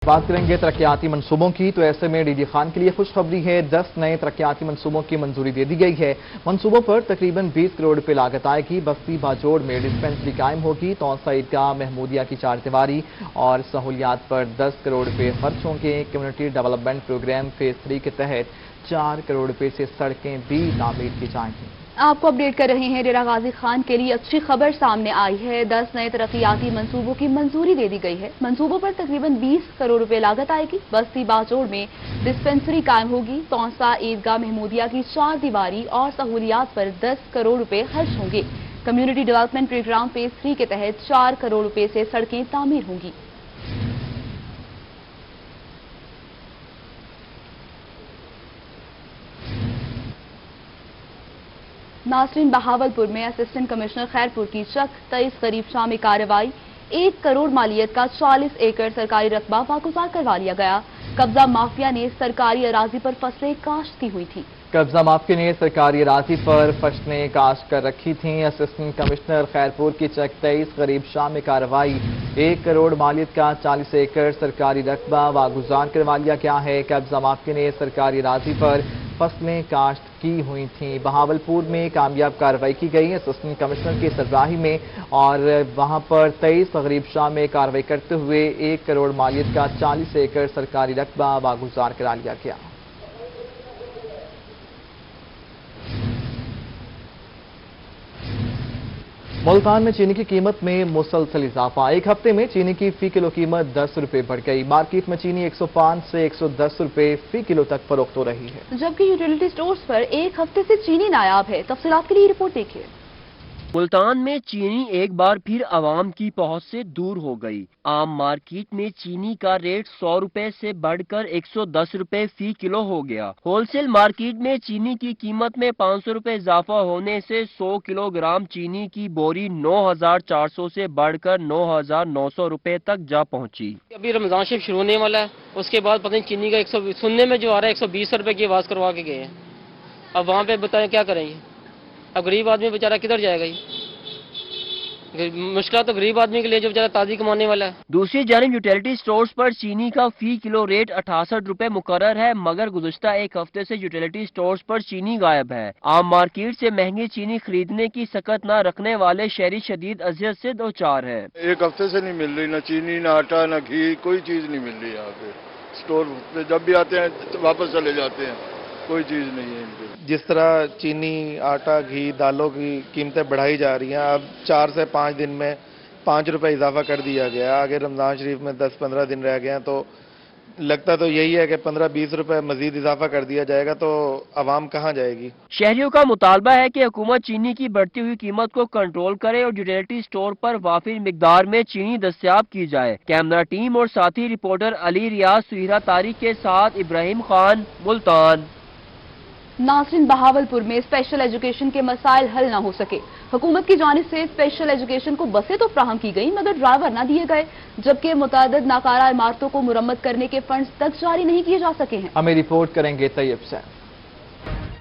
बात करेंगे तरक्याती मंसूबों की, तो ऐसे में डीडी खान के लिए खुशखबरी है। 10 नए तरक्याती मंसूबों की मंजूरी दे दी गई है। मंसूबों पर तकरीबन 20 करोड़ रुपए लागत आएगी। बस्ती बाजोड़ में डिस्पेंसरी कायम होगी। तौसा ईदगाह महमूदिया की 4 दीवारी और सहूलियात पर 10 करोड़ रुपए खर्च होंगे। कम्युनिटी डेवलपमेंट प्रोग्राम फेज 3 के तहत 4 करोड़ रुपए से सड़कें भी तामीर की जाएंगी। आपको अपडेट कर रहे हैं। डेरा गाजी खान के लिए अच्छी खबर सामने आई है। 10 नए तरक्याती मंसूबों की मंजूरी दे दी गई है। मंसूबों पर तकरीबन 20 करोड़ रुपए लागत आएगी। बस्ती बाजोड़ में डिस्पेंसरी कायम होगी। तौसा ईदगाह महमूदिया की 4 दीवारी और सहूलियात पर 10 करोड़ रुपए खर्च होंगे। कम्युनिटी डेवलपमेंट प्रोग्राम फेज 3 के तहत 4 करोड़ रुपए से सड़कें तामीर होंगी। नासरीन, बहावलपुर में असिस्टेंट कमिश्नर खैरपुर की चक 23 गरीब शाह में कार्रवाई। 1 करोड़ मालियत का 40 एकड़ सरकारी रकबा वागुजार करवा लिया गया। कब्जा माफिया ने सरकारी अराजी पर फसलें काश्त की हुई थी। कब्जा माफिया ने सरकारी अराजी पर फसलें काश्त कर रखी थीं। असिस्टेंट कमिश्नर खैरपुर की चक 23 गरीब शाह में कार्रवाई। 1 करोड़ मालियत का 40 एकड़ सरकारी रकबा वागुजार करवा लिया गया है। कब्जा माफिया ने सरकारी अराजी पर फसलें काश्त की हुई थीं। बहावलपुर में कामयाब कार्रवाई की गई असिस्टेंट कमिश्नर की सरबराही में और वहां पर 23 गरीब शाह में कार्रवाई करते हुए 1 करोड़ मालियत का 40 एकड़ सरकारी रकबा वागुजार करा लिया गया। मुल्तान में चीनी की कीमत में मुसलसल इजाफा। एक हफ्ते में चीनी की फी किलो कीमत 10 रुपए बढ़ गई। मार्केट में चीनी 105 से 110 रुपए फी किलो तक फरोख्त हो रही है, जबकि यूटिलिटी स्टोर्स पर एक हफ्ते से चीनी नायाब है। तफसीलात के लिए रिपोर्ट देखिए। मुल्तान में चीनी एक बार फिर आवाम की पहुंच से दूर हो गई। आम मार्केट में चीनी का रेट 100 रुपए से बढ़कर 110 रुपए फी किलो हो गया। होलसेल मार्केट में चीनी की कीमत में 500 रुपए इजाफा होने से 100 किलोग्राम चीनी की बोरी 9,400 से बढ़कर 9,900 रुपए तक जा पहुंची। अभी रमजान शरीफ शुरू होने वाला है, उसके बाद पता नहीं चीनी का 100 सुनने में जो आ रहा है 120 रुपए की आवाज करवा के गए हैं। अब वहाँ पे बताएं क्या करेंगे। अब गरीब आदमी बेचारा किधर जाएगा? मुश्किल तो गरीब आदमी के लिए जो बेचारा ताजी कमाने वाला है। दूसरी जानब यूटिलिटी स्टोर्स पर चीनी का फी किलो रेट 68 रुपए मुकर्रर है, मगर गुज़श्ता एक हफ्ते से यूटिलिटी स्टोर्स पर चीनी गायब है। आम मार्केट से महंगी चीनी खरीदने की सकत न रखने वाले शहरी शदीद अजियत से दो चार है। एक हफ्ते से नहीं मिल रही, ना चीनी, ना आटा, ना घी, कोई चीज नहीं मिल रही यहाँ पे। स्टोर पे जब भी आते हैं तो वापस चले जाते हैं, कोई चीज नहीं है इनके। जिस तरह चीनी, आटा, घी, दालों की कीमतें बढ़ाई जा रही हैं, अब 4 से 5 दिन में 5 रुपए इजाफा कर दिया गया। आगे रमजान शरीफ में 10-15 दिन रह गए हैं, तो लगता तो यही है कि 15-20 रुपए मजीद इजाफा कर दिया जाएगा, तो आवाम कहाँ जाएगी। शहरियों का मुतालबा है कि हुकूमत चीनी की बढ़ती हुई कीमत को कंट्रोल करे और यूटिलिटी स्टोर पर वाफिर मिकदार में चीनी दस्तयाब की जाए। कैमरा टीम और साथी रिपोर्टर अली रियाज, सुहिरा तारिक के साथ इब्राहिम खान, मुल्तान। नासरीन, बहावलपुर में स्पेशल एजुकेशन के मसाइल हल न हो सके। हुकूमत की जानिब से स्पेशल एजुकेशन को बसें तो फ्राहम की गई, मगर ड्राइवर न दिए गए, जबकि मुतअद्दिद नाकारा इमारतों को मुरम्मत करने के फंड्स तक जारी नहीं किए जा सके हैं। हमें रिपोर्ट करेंगे तैयब से।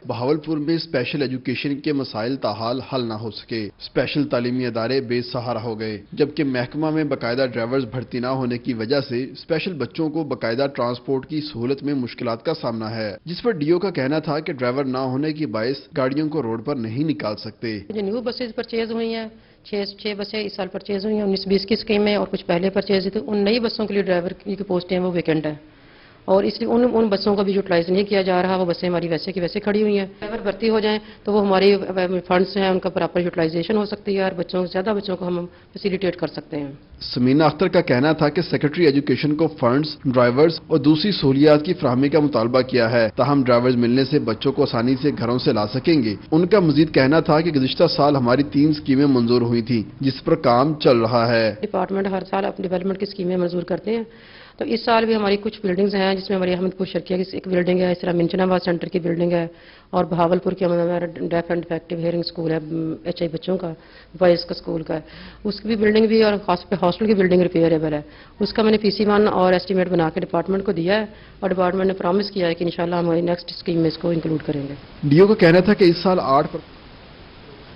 बहावलपुर में स्पेशल एजुकेशन के मसाइल ताहाल हल ना हो सके। स्पेशल तालीमी अदारे बेसहारा हो गए, जबकि महकमा में बाकायदा ड्राइवर्स भर्ती ना होने की वजह से स्पेशल बच्चों को बाकायदा ट्रांसपोर्ट की सहूलत में मुश्किलात का सामना है, जिस पर डीओ का कहना था कि ड्राइवर ना होने की बायस गाड़ियों को रोड पर नहीं निकाल सकते। जो न्यू बसेज परचेज हुई हैं, 6 बसें इस साल परचेज हुई हैं, 19-20 की स्कीम में, और कुछ पहले परचेज हुई थी। उन नई बसों के लिए ड्राइवर की पोस्टें हैं वो वैकेंट है, और इसलिए उन बसों का भी यूटिलाइज नहीं किया जा रहा। वो बसें हमारी वैसे की वैसे खड़ी हुई हैं। ड्राइवर भर्ती हो जाएं तो वो हमारे फंड्स हैं उनका प्रॉपर यूटिलाइजेशन हो सकती है, और ज़्यादा बच्चों को हम फैसिलिटेट कर सकते हैं। समीना अख्तर का कहना था कि सेक्रेटरी एजुकेशन को फंड्स, ड्राइवर्स और दूसरी सहूलियात की फराहमी का मुतालबा किया है, ताहम ड्राइवर्स मिलने से बच्चों को आसानी से घरों से ला सकेंगे। उनका मजीद कहना था कि गुज़िश्ता साल हमारी 3 स्कीमें मंजूर हुई थी, जिस पर काम चल रहा है। डिपार्टमेंट हर साल अपनी डेवलपमेंट की स्कीमें मंजूर करते हैं, तो इस साल भी हमारी कुछ बिल्डिंग्स हैं, जिसमें हमारी अहमदपुर शर्किया की एक बिल्डिंग है, इस तरह मिंचनाबाद सेंटर की बिल्डिंग है, और बहावलपुर की हमारा deaf and defective hearing school है, HI बच्चों का, बॉयज़ का स्कूल का है, उसकी भी बिल्डिंग भी, और हॉस्टल की बिल्डिंग रिपेयरेबल है। उसका मैंने PC1 और एस्टीमेट बना के डिपार्टमेंट को दिया है, और डिपार्टमेंट ने प्रॉमिस किया है कि इंशाल्लाह हमारी नेक्स्ट स्कीम में इसको इंक्लूड करेंगे। डीओ का कहना था कि इस साल 8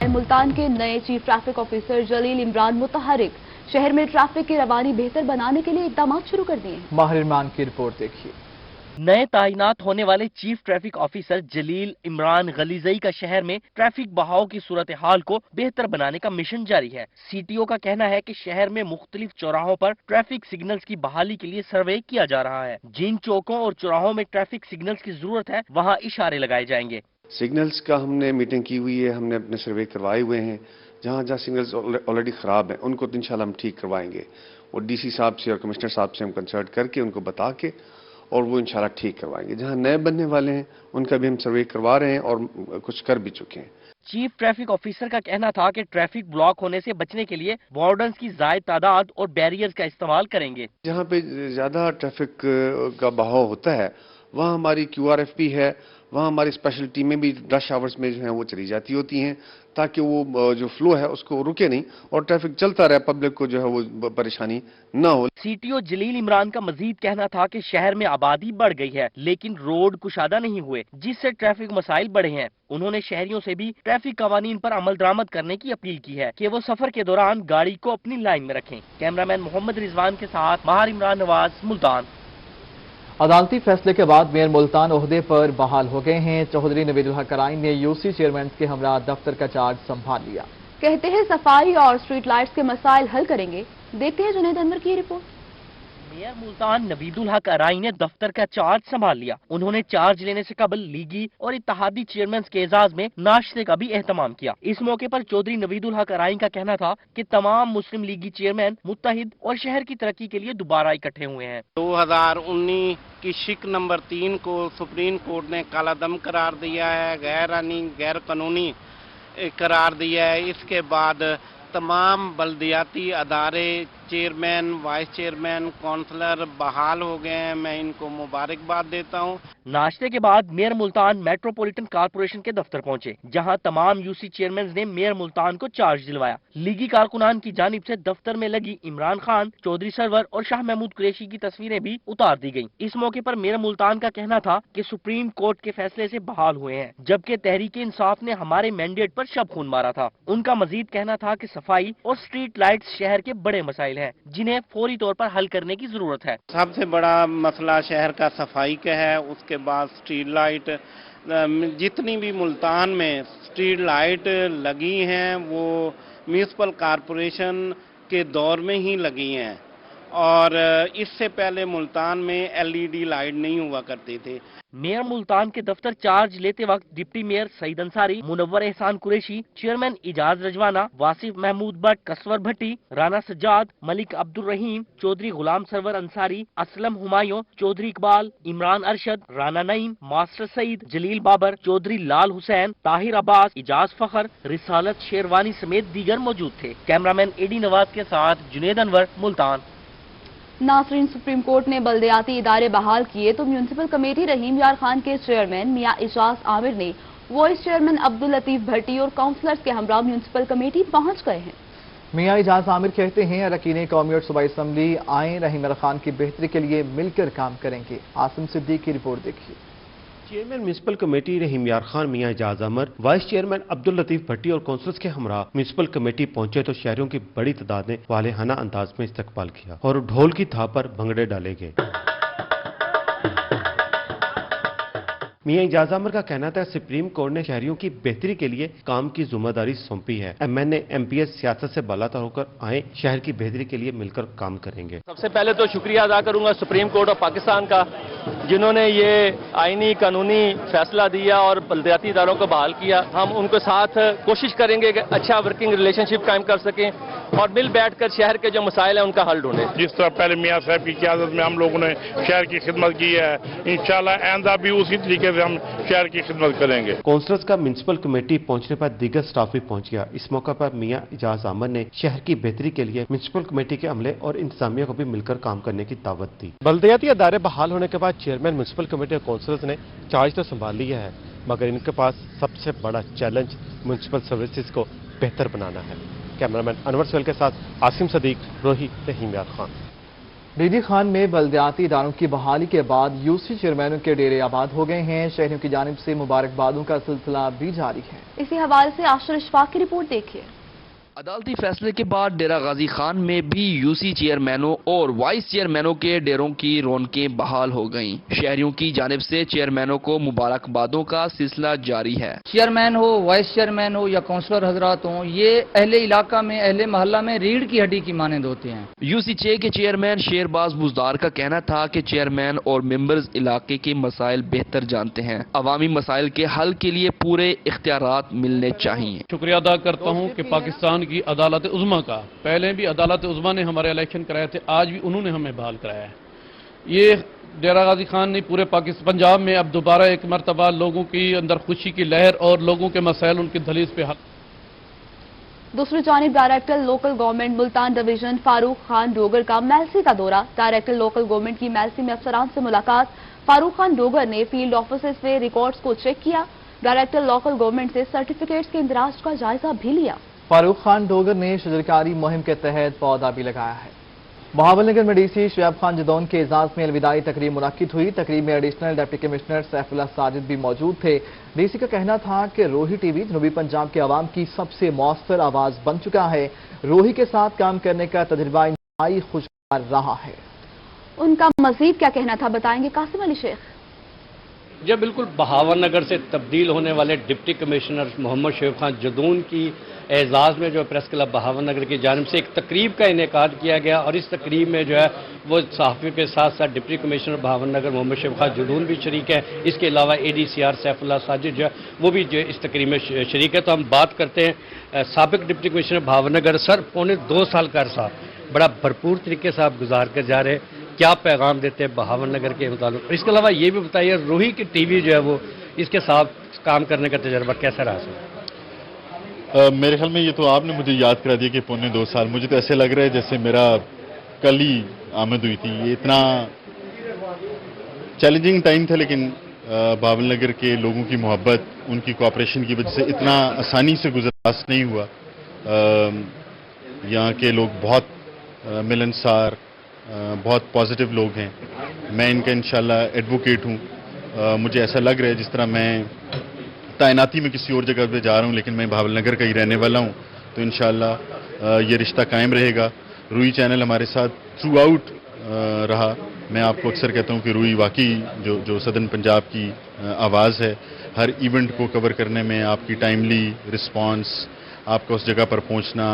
मुल्तान के नए चीफ ट्रैफिक ऑफिसर जलील इमरान मुतहरिक शहर में ट्रैफिक की रवानी बेहतर बनाने के लिए इकदाम शुरू कर दिए हैं। माहिर इमरान की रिपोर्ट देखिए। नए तैनात होने वाले चीफ ट्रैफिक ऑफिसर जलील इमरान गलीजई का शहर में ट्रैफिक बहाव की सूरत हाल को बेहतर बनाने का मिशन जारी है। सीटीओ का कहना है कि शहर में मुख्तलिफ चौराहों पर ट्रैफिक सिग्नल्स की बहाली के लिए सर्वे किया जा रहा है। जिन चौकों और चौराहों में ट्रैफिक सिग्नल्स की जरूरत है वहाँ इशारे लगाए जाएंगे। सिग्नल्स का हमने मीटिंग की हुई है, हमने अपने सर्वे करवाए हुए हैं। जहाँ जहाँ सिग्नल्स ऑलरेडी खराब हैं उनको तो इंशाल्लाह हम ठीक करवाएंगे। और डीसी साहब से और कमिश्नर साहब से हम कंसल्ट करके उनको बता के और वो इंशाल्लाह ठीक करवाएंगे। जहां नए बनने वाले हैं उनका भी हम सर्वे करवा रहे हैं और कुछ कर भी चुके हैं। चीफ ट्रैफिक ऑफिसर का कहना था कि ट्रैफिक ब्लॉक होने से बचने के लिए वार्डन्स की जायद तादाद और बैरियर्स का इस्तेमाल करेंगे। जहां पे ज्यादा ट्रैफिक का बहाव होता है वहां हमारी QRFP है, वहां हमारी स्पेशल टीमें भी रश आवर्स में जो है वो चली जाती होती हैं ताकि वो जो फ्लो है उसको रुके नहीं और ट्रैफिक चलता रहे, पब्लिक को जो है वो परेशानी न हो। सीटीओ जलील इमरान का मजीद कहना था कि शहर में आबादी बढ़ गई है लेकिन रोड कुशादा नहीं हुए जिससे ट्रैफिक मसाइल बढ़े हैं। उन्होंने शहरियों से भी ट्रैफिक कवानीन पर अमल दरामद करने की अपील की है कि वो सफर के दौरान गाड़ी को अपनी लाइन में रखें। कैमरामैन मोहम्मद रिजवान के साथ माहिर इमरान नवाज, मुल्तान। अदालती फैसले के बाद मेयर मुल्तान ओहदे पर बहाल हो गए हैं। चौधरी नवीदुल हक अराइन ने यूसी चेयरमैन के हमरा दफ्तर का चार्ज संभाल लिया। कहते हैं सफाई और स्ट्रीट लाइट्स के मसाइल हल करेंगे। देखते हैं जुनैद अनवर की रिपोर्ट। मेयर मुल्तान नवीदुल हक अराइन ने दफ्तर का चार्ज संभाल लिया। उन्होंने चार्ज लेने से कबल लीगी और इत्तेहादी चेयरमैन के एजाज में नाश्ते का भी एहतमाम किया। इस मौके पर चौधरी नवीदुल हक अराइन का कहना था कि तमाम मुस्लिम लीगी चेयरमैन मुत्तहिद और शहर की तरक्की के लिए दोबारा इकट्ठे हुए हैं। 2019 की शिक नंबर 3 को सुप्रीम कोर्ट ने काला दम करार दिया है, गैर कानूनी करार दिया है। इसके बाद तमाम बल्दियाती अदारे चेयरमैन, वाइस चेयरमैन, काउंसलर बहाल हो गए हैं। मैं इनको मुबारकबाद देता हूं। नाश्ते के बाद मेयर मुल्तान मेट्रोपॉलिटन कारपोरेशन के दफ्तर पहुंचे जहां तमाम यूसी चेयरमैन ने मेयर मुल्तान को चार्ज दिलवाया। लीगी कारकुनान की जानिब से दफ्तर में लगी इमरान खान, चौधरी सरवर और शाह महमूद कुरैशी की तस्वीरें भी उतार दी गयी। इस मौके पर मेयर मुल्तान का कहना था कि सुप्रीम कोर्ट के फैसले से बहाल हुए हैं जबकि तहरीक इंसाफ ने हमारे मैंडेट पर शब खून मारा था। उनका मजीद कहना था कि सफाई और स्ट्रीट लाइट्स शहर के बड़े मसाइल हैं जिन्हें फौरी तौर पर हल करने की जरूरत है। सबसे बड़ा मसला शहर का सफाई का है, उसके बाद स्ट्रीट लाइट। जितनी भी मुल्तान में स्ट्रीट लाइट लगी हैं वो म्यूनिसिपल कारपोरेशन के दौर में ही लगी हैं और इससे पहले मुल्तान में LED लाइट नहीं हुआ करती थी। मेयर मुल्तान के दफ्तर चार्ज लेते वक्त डिप्टी मेयर सईद अंसारी, मुनव्वर एहसान कुरैशी, चेयरमैन इजाज रजवाना, वासिफ महमूद भट्ट, कसवर भट्टी, राना सज्जाद, मलिक अब्दुल रहीम, चौधरी गुलाम सरवर अंसारी, असलम हुमायूं, चौधरी इकबाल, इमरान अरशद, राना नईम, मास्टर सईद, जलील बाबर, चौधरी लाल हुसैन, ताहिर अब्बास, इजाज फखर, रिसालत शेरवानी समेत दीगर मौजूद थे। कैमरामैन AD नवाज के साथ जुनैद अनवर, मुल्तान। नासरीन, सुप्रीम कोर्ट ने बल्दियाती इदारे बहाल किए तो म्यूनिसिपल कमेटी रहीम यार खान के चेयरमैन मियां इजाज आमिर ने वाइस चेयरमैन अब्दुल लतीफ भट्टी और काउंसलर्स के हमरा म्यूनिसिपल कमेटी पहुंच गए हैं। मियां इजाज आमिर कहते हैं अरकान कौमी और सूबाई असम्बली आए रहीम यार खान की बेहतरी के लिए मिलकर काम करेंगे। आसिम सिद्दीक की रिपोर्ट देखिए। चेयरमैन म्यूनिसिपल कमेटी रहीम यार खान मियां इजाज आमिर, वाइस चेयरमैन अब्दुल लतीफ भट्टी और काउंसलर्स के हमरा म्यूनिसिपल कमेटी पहुंचे तो शहरियों की बड़ी तादाद ने वालेहाना अंदाज में इस्तकबाल किया और ढोल की थाप पर भंगड़े डाले गए। मियां इजाज आमिर का कहना था सुप्रीम कोर्ट ने शहरियों की बेहतरी के लिए काम की जिम्मेदारी सौंपी है। MNA MPS सियासत से बालातर होकर आए, शहर की बेहतरी के लिए मिलकर काम करेंगे। सबसे पहले तो शुक्रिया अदा करूंगा सुप्रीम कोर्ट ऑफ पाकिस्तान का जिन्होंने ये आईनी कानूनी फैसला दिया और बल्दियाती इदारों को बहाल किया। हम उनके साथ कोशिश करेंगे कि अच्छा वर्किंग रिलेशनशिप कायम कर सकें और मिल बैठकर शहर के जो मसाइल हैं उनका हल ढूंढें। जिस तरह पहले मियां साहब की क़यादत में हम लोगों ने शहर की खिदमत की है, इंशाल्लाह आइंदा भी उसी तरीके से हम शहर की खिदमत करेंगे। काउंसलर्स का म्यूनिसिपल कमेटी पहुंचने पर दीगर स्टाफ भी पहुंच गया। इस मौके पर मियां इजाज आमिर ने शहर की बेहतरी के लिए म्यूनिसिपल कमेटी के अमले और इंतजामिया को भी मिलकर काम करने की दावत दी। बल्दियाती अदारे बहाल होने के बाद चेयरमैन म्यूनिसिपल कमेटी और काउंसलर्स ने चार्ज तो संभाल लिया है मगर इनके पास सबसे बड़ा चैलेंज म्यूनिसिपल सर्विसेज को बेहतर बनाना है। कैमरामैन अनवर सोहेल के साथ आसिम सदीक, रोही, रहीम यार खान। डीडी खान में बल्दियाती इदारों की बहाली के बाद यूसी चेयरमैनों के डेरे आबाद हो गए हैं। शहरियों की जानिब से मुबारकबादों का सिलसिला भी जारी है। इसी हवाले से आशर इशफाक की रिपोर्ट देखिए। عدالتی فیصلے کے بعد ڈیرہ غازی خان میں بھی یو سی چیئرمینوں اور وائس چیئرمینوں کے ڈیروں کی رونقیں بحال ہو گئیں۔ شہریوں کی جانب سے چیئرمینوں کو مبارکبادوں کا سلسلہ جاری ہے۔ چیئرمین ہو، وائس چیئرمین ہو یا کونسلر حضرات ہوں، یہ اہل علاقہ میں، اہل محلہ میں ریڑھ کی ہڈی کی مانند ہوتے ہیں۔ یو سی چے کے چیئرمین شیرباز بزدار کا کہنا تھا کہ چیئرمین اور ممبرز علاقے کے مسائل بہتر جانتے ہیں، عوامی مسائل کے حل کے لیے پورے اختیارات ملنے چاہیے۔ شکریہ ادا کرتا ہوں کہ پاکستان کی عدالت عظمیٰ کا، پہلے بھی عدالت عظمیٰ نے ہمارے الیکشن کرائے تھے، آج بھی انہوں نے ہمیں بحال کرایا ہے۔ یہ ڈیرہ غازی خان نے پورے پاکستان پنجاب میں اب دوبارہ ایک مرتبہ لوگوں کی اندر خوشی کی لہر اور لوگوں کے مسائل ان کی دہلیز پہ حل۔ دوسری جانب director local government Multan division Farooq Khan Dogar کا میلسی کا دورہ۔ ڈائریکٹر لوکل گورنمنٹ کی میلسی میں افسران سے ملاقات۔ فاروق خان ڈوگر نے فیلڈ آفیسز میں ریکارڈز کو چیک کیا۔ ڈائریکٹر لوکل گورنمنٹ سے سرٹیفکیٹس کے اندراج کا جائزہ بھی لیا۔ فاروق خان ڈوگر نے شجرکاری مہم کے تحت پودا بھی لگایا ہے۔ بہاول نگر میں ڈی سی شعیب خان جدون کے اعزاز میں الوداعی تقریب منعقد ہوئی۔ تقریب میں additional deputy commissioner Saif Ullah Sajid بھی موجود تھے۔ ڈی سی کا کہنا تھا کہ روہی ٹی وی جنوبی پنجاب کے عوام کی سب سے مؤثر آواز بن چکا ہے۔ روہی کے ساتھ کام کرنے کا تجربہ انتہائی خوشگوار رہا ہے۔ ان کا مزید کیا کہنا تھا بتائیں گے قاسم علی شیخ۔ جب بالکل بہاول نگر سے تبدیل ہونے والے ڈپٹی کمشنر محمد شعیب خان جدون کی اعزاز میں جو پریس کلب بہاول نگر کی جانب سے ایک تقریب کا انعقاد کیا گیا، اور اس تقریب میں جو ہے وہ صحافیوں کے ساتھ ساتھ ڈپٹی کمشنر بہاول نگر محمد شعیب خان جدون بھی شریک ہے۔ اس کے علاوہ اے D C R Saif Ullah Sajid جو ہے وہ بھی جو اس تقریب میں شریک ہے۔ تو ہم بات کرتے ہیں سابق ڈپٹی کمشنر بہاول نگر، سر پونے 2 سال کا عرصہ بڑا بھرپور طریقے سے آپ گزار کر جا رہے، کیا پیغام دیتے ہیں بہاول نگر کے متعلق؟ اور اس کے علاوہ یہ بھی بتائیے روہی کی ٹی وی جو ہے وہ اس کے ساتھ کام کرنے کا تجربہ کیسا رہا سر؟ میرے خیال میں یہ تو آپ نے مجھے یاد کرا دیا کہ پونے 2 سال، مجھے تو ایسے لگ رہا ہے جیسے میرا کل ہی آمد ہوئی تھی۔ یہ اتنا چیلنجنگ ٹائم تھا، لیکن بہاول نگر کے لوگوں کی محبت، ان کی کوآپریشن کی وجہ سے اتنا آسانی سے گزراس نہیں ہوا۔ یہاں کے لوگ بہت ملنسار، بہت پازیٹیو لوگ ہیں۔ میں ان کا انشاءاللہ ایڈوکیٹ ہوں۔ مجھے ایسا لگ رہا ہے جس طرح میں تعیناتی میں کسی اور جگہ پہ جا رہا ہوں، لیکن میں بہاول نگر کا ہی رہنے والا ہوں، تو انشاءاللہ یہ رشتہ قائم رہے گا۔ روئی چینل ہمارے ساتھ تھرو آؤٹ رہا۔ میں آپ کو اکثر کہتا ہوں کہ روئی واقعی جو صدرن پنجاب کی آواز ہے، ہر ایونٹ کو کور کرنے میں آپ کی ٹائملی رسپانس، آپ کا اس جگہ پر پہنچنا،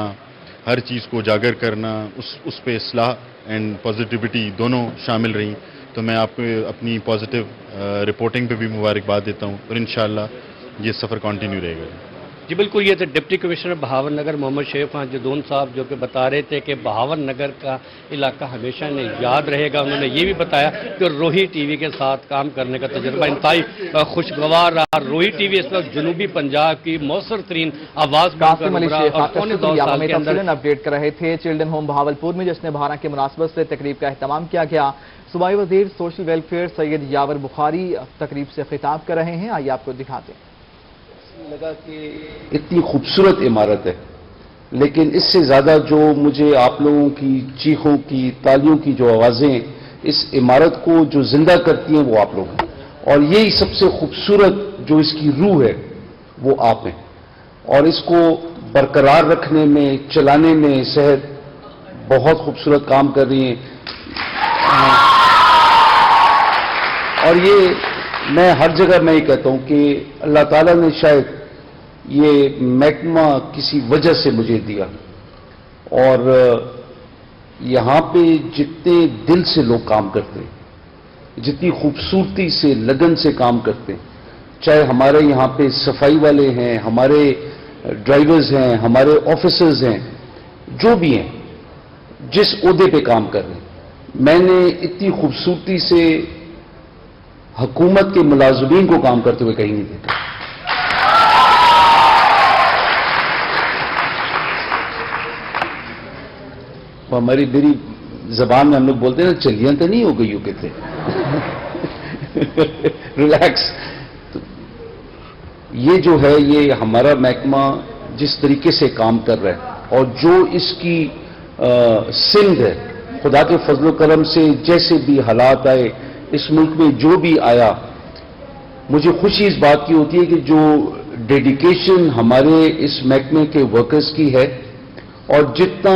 ہر چیز کو اجاگر کرنا، اس پہ اصلاح اینڈ پازیٹیوٹی دونوں شامل رہیں۔ تو میں آپ کو اپنی پازیٹیو رپورٹنگ پہ بھی مبارکباد دیتا ہوں، اور انشاءاللہ یہ سفر کنٹینیو رہے گا۔ جی بالکل، یہ تھے ڈپٹی کمشنر بہاول نگر محمد شعیب خان جدون صاحب، جو کہ بتا رہے تھے کہ بہاول نگر کا علاقہ ہمیشہ انہیں یاد رہے گا۔ انہوں نے یہ بھی بتایا کہ روہی ٹی وی کے ساتھ کام کرنے کا تجربہ انتہائی خوشگوار رہا۔ روہی ٹی وی اس وقت جنوبی پنجاب کی مؤثر ترین آواز بن کر ابھرا، اور پونے 2 سال کے اندر اپڈیٹ کر رہے تھے۔ چلڈرن ہوم بہاولپور میں جشن بہارا کی مناسبت سے تقریب کا اہتمام کیا گیا۔ صوبائی وزیر سوشل ویلفیئر سید یاور بخاری تقریب سے خطاب کر رہے ہیں، آئیے آپ کو دکھاتے ہیں۔ لگا کہ اتنی خوبصورت عمارت ہے، لیکن اس سے زیادہ جو مجھے آپ لوگوں کی چیخوں کی، تالیوں کی جو آوازیں اس عمارت کو جو زندہ کرتی ہیں وہ آپ لوگ ہیں، اور یہی سب سے خوبصورت جو اس کی روح ہے وہ آپ ہیں، اور اس کو برقرار رکھنے میں، چلانے میں صحت بہت خوبصورت کام کر رہی ہیں۔ اور یہ میں ہر جگہ میں یہ کہتا ہوں کہ اللہ تعالیٰ نے شاید یہ محکمہ کسی وجہ سے مجھے دیا، اور یہاں پہ جتنے دل سے لوگ کام کرتے ہیں، جتنی خوبصورتی سے، لگن سے کام کرتے ہیں، چاہے ہمارے یہاں پہ صفائی والے ہیں، ہمارے ڈرائیورز ہیں، ہمارے آفیسرز ہیں، جو بھی ہیں جس عہدے پہ کام کر رہے ہیں، میں نے اتنی خوبصورتی سے حکومت کے ملازمین کو کام کرتے ہوئے کہیں نہیں دیکھا۔ ہماری میری زبان میں ہم لوگ بولتے ہیں نا، چلیاں تو نہیں ہو گئی ہو کہتے ریلیکس۔ تو یہ جو ہے، یہ ہمارا محکمہ جس طریقے سے کام کر رہا ہے، اور جو اس کی سمت ہے، خدا کے فضل و کرم سے جیسے بھی حالات آئے، اس ملک میں جو بھی آیا، مجھے خوشی اس بات کی ہوتی ہے کہ جو ڈیڈیکیشن ہمارے اس محکمے کے ورکرز کی ہے، اور جتنا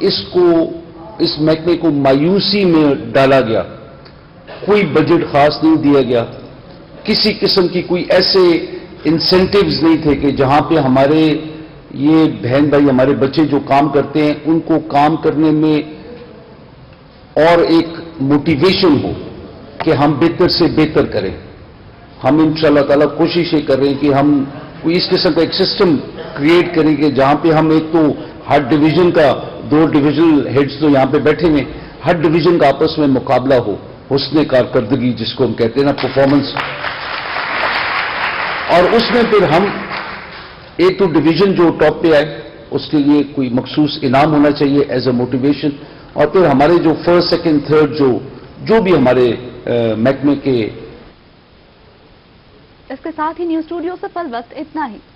اس محکمے کو مایوسی میں ڈالا گیا، کوئی بجٹ خاص نہیں دیا گیا، کسی قسم کی کوئی ایسے انسینٹیوز نہیں تھے کہ جہاں پہ ہمارے یہ بہن بھائی، ہمارے بچے جو کام کرتے ہیں ان کو کام کرنے میں اور ایک موٹیویشن ہو کہ ہم بہتر سے بہتر کریں. ہم انشاءاللہ تعالیٰ کوشش یہ کر رہے ہیں کہ ہم کوئی اس قسم کا ایک سسٹم کریٹ کریں کہ جہاں پہ ہم ایک تو ہر ڈویژن کا 2 ڈویژنل ہیڈز تو یہاں پہ بیٹھے ہوئے، ہر ڈویژن کا آپس میں مقابلہ ہو، حسن کارکردگی جس کو ہم کہتے ہیں نا، پرفارمنس، اور اس میں پھر ہم ایک تو ڈویژن جو ٹاپ پہ آئے اس کے لیے کوئی مخصوص انعام ہونا چاہیے ایز اے موٹیویشن، اور پھر ہمارے جو فرسٹ سیکنڈ تھرڈ جو بھی ہمارے محکمے کے. اس کے ساتھ ہی نیوز اسٹوڈیو سے فی الوقت اتنا ہی.